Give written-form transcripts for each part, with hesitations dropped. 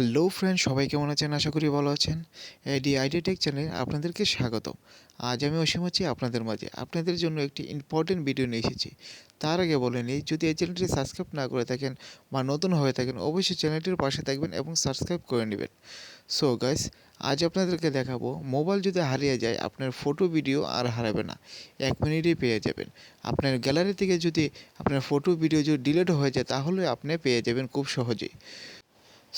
Hello friend, সবাই কেমন আছেন? আশা করি ভালো আছেন। এডি আইডিয়া টেক চ্যানেলে আপনাদেরকে স্বাগত। আজ আমি অসীম আছি আপনাদের মাঝে। আপনাদের জন্য একটি ইম্পর্টেন্ট ভিডিও নিয়ে এসেছি। তার আগে বলে নিই, যদি এই চ্যানেলটি সাবস্ক্রাইব না করে থাকেন বা নতুন হয়ে থাকেন, অবশ্যই চ্যানেলটির পাশে থাকবেন এবং সাবস্ক্রাইব করে নেবেন। সো গাইস, আজ আপনাদেরকে দেখাবো, মোবাইল যদি হারিয়ে যায় আপনার ফটো ভিডিও আর হারাবে না, 1 মিনিটেই পেয়ে যাবেন। আপনার গ্যালারি থেকে যদি আপনার ফটো ভিডিও যদি ডিলিট হয়ে যায়, তাহলে আপনি পেয়ে যাবেন খুব সহজেই।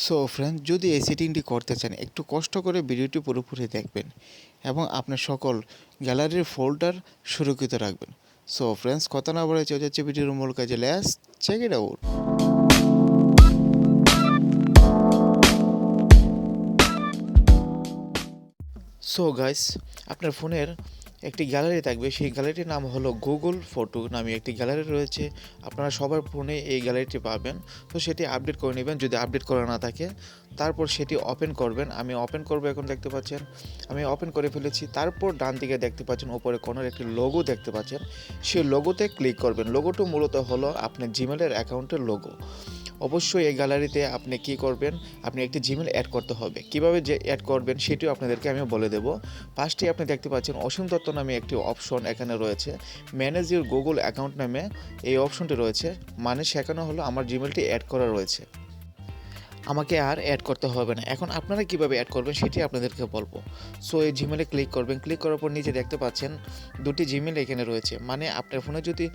সো ফ্রেন্ড, যদি এই সেটিংটি করতে চান, একটু কষ্ট করে ভিডিওটি পুরোপুরি দেখবেন এবং আপনার সকল গ্যালারির ফোল্ডার সুরক্ষিত রাখবেন। সো ফ্রেন্ডস, কথা না বলে চলে যাচ্ছে ভিডিওর মূল কাজে। Let's check it out. So guys, আপনার ফোনের একটি গ্যালারি থাকবে, সেই গ্যালারিটির নাম হলো গুগল ফটো নামে একটি গ্যালারি রয়েছে। আপনারা সবার ফোনে এই গ্যালারিটি পাবেন। তো সেটি আপডেট করে নেবেন যদি আপডেট করা না থাকে। তারপর সেটি ওপেন করবেন। আমি ওপেন করবো, এখন দেখতে পাচ্ছেন আমি ওপেন করে ফেলেছি। তারপর ডান দিকে দেখতে পাচ্ছেন ওপরে কোণার একটি লোগো দেখতে পাচ্ছেন, সেই লোগোতে ক্লিক করবেন। লোগোটা মূলত হলো আপনার জিমেলের অ্যাকাউন্টের লোগো। অবশ্যই এই গ্যালারিতে আপনি কি করবেন, আপনি একটি জিমেল অ্যাড করতে হবে। কিভাবে যে অ্যাড করবেন সেটিও আপনাদেরকে আমি বলে দেবো। ফার্স্টে আপনি দেখতে পাচ্ছেন অসীম দত্ত নামে একটি অপশন এখানে রয়েছে, ম্যানেজ ইউর গুগল অ্যাকাউন্ট নামে এই অপশনটি রয়েছে। মানে সেখানে হলো আমার জিমেলটি অ্যাড করা রয়েছে, আমাকে আর অ্যাড করতে হবে না। এখন আপনারা কীভাবে অ্যাড করবেন সেটি আপনাদেরকে বলবো। সো এই জিমেলে ক্লিক করবেন। ক্লিক করার পর নিচে দেখতে পাচ্ছেন দুটি জিমেল এখানে রয়েছে। মানে আপনার ফোনে যদি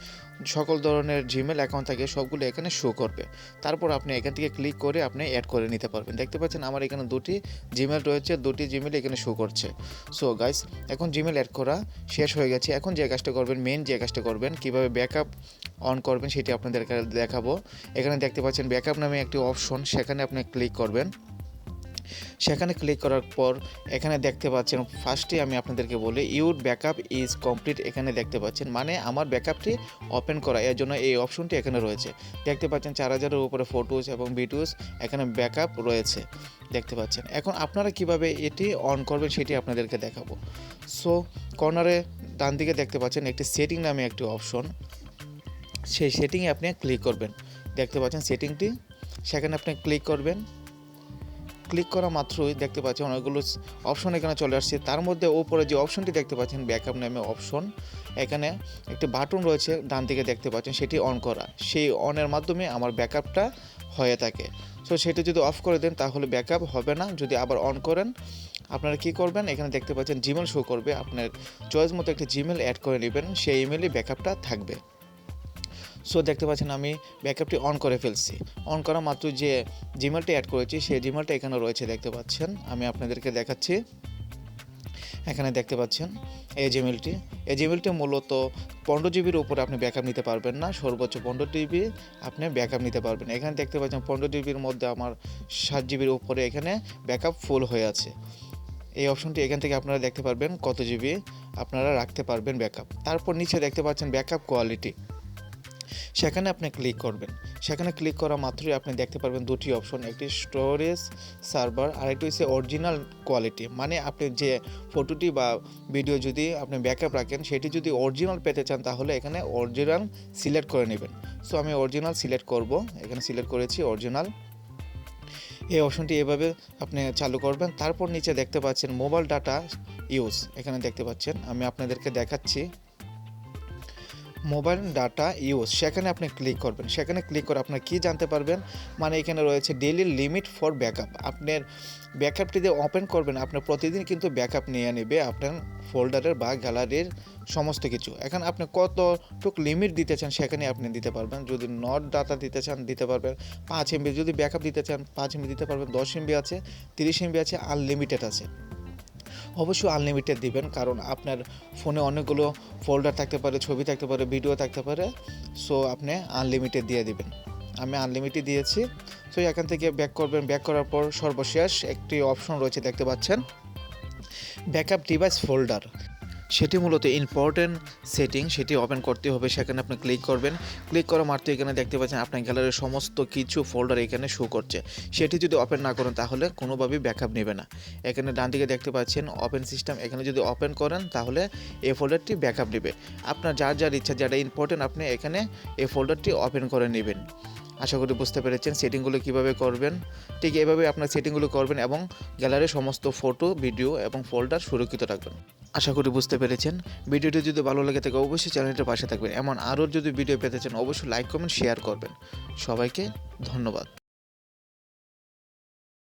সকল ধরনের জিমেল অ্যাকাউন্ট থাকে, সবগুলো এখানে শো করবে। তারপর আপনি এখান থেকে ক্লিক করে আপনি অ্যাড করে নিতে পারবেন। দেখতে পাচ্ছেন আমার এখানে দুটি জিমেল রয়েছে, দুটি জিমেল এখানে শো করছে। সো গাইস, এখন জিমেল অ্যাড করা শেষ হয়ে গেছে। এখন যে কাজটা করবেন, মেন যে কাজটা করবেন, কীভাবে ব্যাকআপ অন করবেন সেটি আপনাদেরকে দেখাবো। এখানে দেখতে পাচ্ছেন ব্যাকআপ নামে একটি অপশন, সেখানে আপনি ক্লিক করবেন। সেখানে ক্লিক করার পর এখানে দেখতে পাচ্ছেন, ফার্স্টে আমি আপনাদেরকে বলি, ইউর ব্যাকআপ ইজ কমপ্লিট। এখানে দেখতে পাচ্ছেন মানে আমার ব্যাকআপটি ওপেন করা, এর জন্য এই অপশনটি এখানে রয়েছে। দেখতে পাচ্ছেন 4000-এর উপরে ফটোস এবং ভিডিওস এখানে ব্যাকআপ রয়েছে, দেখতে পাচ্ছেন। এখন আপনারা কিভাবে এটি অন করবেন সেটি আপনাদেরকে দেখাবো। সো কর্নারে ডান দিকে দেখতে পাচ্ছেন একটি সেটিং নামে একটি অপশন, সেই সেটিংয়ে আপনি ক্লিক করবেন। দেখতে পাচ্ছেন সেটিংটি, সেখানে আপনি ক্লিক করবেন। ক্লিক করা মাত্রই দেখতে পাচ্ছেন অনেকগুলো অপশন এখানে চলে আসছে। তার মধ্যে উপরে যে অপশনটি দেখতে পাচ্ছেন ব্যাকআপ নামে অপশন, এখানে একটি বাটন রয়েছে ডান দিকে দেখতে পাচ্ছেন, সেটি অন করা। সেই অনের মাধ্যমে আমার ব্যাকআপটা হয়ে থাকে। সো সেটি যদি অফ করে দেন তাহলে ব্যাকআপ হবে না। যদি আবার অন করেন, আপনারা কি করবেন, এখানে দেখতে পাচ্ছেন জিমেল শো করবে। আপনার চয়েস মতো একটি জিমেল অ্যাড করে নেবেন, সেই ইমেলই ব্যাকআপটা থাকবে। সো দেখতে পাচ্ছেন আমি ব্যাকআপটি অন করে ফেলছি। অন করা মাত্র যে জিমেলটি অ্যাড করেছি সেই জিমেলটা এখানে রয়েছে, দেখতে পাচ্ছেন। আমি আপনাদেরকে দেখাচ্ছি। এখানে দেখতে পাচ্ছেন এই জিমেলটি মূলত 15 জিবির উপরে আপনি ব্যাকআপ নিতে পারবেন না, সর্বোচ্চ 15 জিবি আপনি ব্যাকআপ নিতে পারবেন। এখানে দেখতে পাচ্ছেন 15 জিবির মধ্যে আমার 7 জিবির উপরে এখানে ব্যাকআপ ফুল হয়ে আছে। এই অপশনটি এখান থেকে আপনারা দেখতে পারবেন কত জিবি আপনারা রাখতে পারবেন ব্যাকআপ। তারপর নিচে দেখতে পাচ্ছেন ব্যাকআপ কোয়ালিটি, সেখানে আপনি ক্লিক করবেন। সেখানে ক্লিক করা মাত্রই আপনি দেখতে পারবেন দুটি অপশন, একটি স্টোরেজ সার্ভার আর একটি হচ্ছে অরিজিনাল কোয়ালিটি। মানে আপনি যে ফটোটি বা ভিডিও যদি আপনি ব্যাকআপ রাখেন, সেটি যদি অরিজিনাল পেতে চান তাহলে এখানে অরিজিনাল সিলেক্ট করে নেবেন। সো আমি অরিজিনাল সিলেক্ট করব, এখানে সিলেক্ট করেছি অরিজিনাল। এই অপশনটি এভাবে আপনি চালু করবেন। তারপর নিচে দেখতে পাচ্ছেন মোবাইল ডাটা ইউজ, এখানে দেখতে পাচ্ছেন, আমি আপনাদেরকে দেখাচ্ছি মোবাইল ডাটা ইউজ। সেখানে আপনি ক্লিক করবেন। সেখানে ক্লিক করে আপনার কী জানতে পারবেন, মানে এখানে রয়েছে ডেইলি লিমিট ফর ব্যাকআপ। আপনার ব্যাকআপটি দিয়ে ওপেন করবেন, আপনার প্রতিদিন কিন্তু ব্যাকআপ নিয়ে নেবে আপনার ফোল্ডারের বা গ্যালারির সমস্ত কিছু। এখন আপনি কতটুক লিমিট দিতে চান সেখানে আপনি দিতে পারবেন। যদি নট ডাটা দিতে চান দিতে পারবেন 5 MB, যদি ব্যাকআপ দিতে চান 5 MB দিতে পারবেন, 10 MB আছে, 30 MB আছে, আনলিমিটেড আছে। অবশ্যই আনলিমিটেড দিবেন, কারণ আপনার ফোনে অনেকগুলো ফোল্ডার থাকতে পারে, ছবি থাকতে পারে, ভিডিও থাকতে পারে। সো আপনি আনলিমিটেড দিয়ে দিবেন। আমি আনলিমিটেড দিয়েছি। সো এখান থেকে ব্যাক করবেন। ব্যাক করার পর সর্বশেষ একটি অপশন রয়েছে, দেখতে পাচ্ছেন ব্যাকআপ ডিভাইস ফোল্ডার। সেটি মূলত ইম্পর্টেন্ট সেটিং, সেটি ওপেন করতে হবে। সেখানে আপনি ক্লিক করবেন। ক্লিক করা মাত্র এখানে দেখতে পাচ্ছেন আপনার গ্যালারির সমস্ত কিছু ফোল্ডার এখানে শো করছে। সেটি যদি ওপেন না করেন তাহলে কোনোভাবেই ব্যাকআপ নেবে না। এখানে ডান দিকে দেখতে পাচ্ছেন ওপেন সিস্টেম, এখানে যদি ওপেন করেন তাহলে এই ফোল্ডারটি ব্যাকআপ নেবে। আপনার যার ইচ্ছা, যেটা ইম্পর্টেন্ট আপনি এখানে এই ফোল্ডারটি ওপেন করে নেবেন। আশা করি বুঝতে পেরেছেন সেটিংগুলো কিভাবে করবেন। ঠিক এভাবে আপনার সেটিংগুলো করবেন এবং গ্যালারির সমস্ত ফটো, ভিডিও এবং ফোল্ডার সুরক্ষিত রাখবেন। আশা করি বুঝতে পেরেছেন। ভিডিওটি যদি ভালো লাগে থাকে অবশ্যই চ্যানেলটির পাশে থাকবেন। এমন আরও যদি ভিডিও পেতে চান অবশ্যই লাইক, কমেন্ট, শেয়ার করবেন। সবাইকে ধন্যবাদ।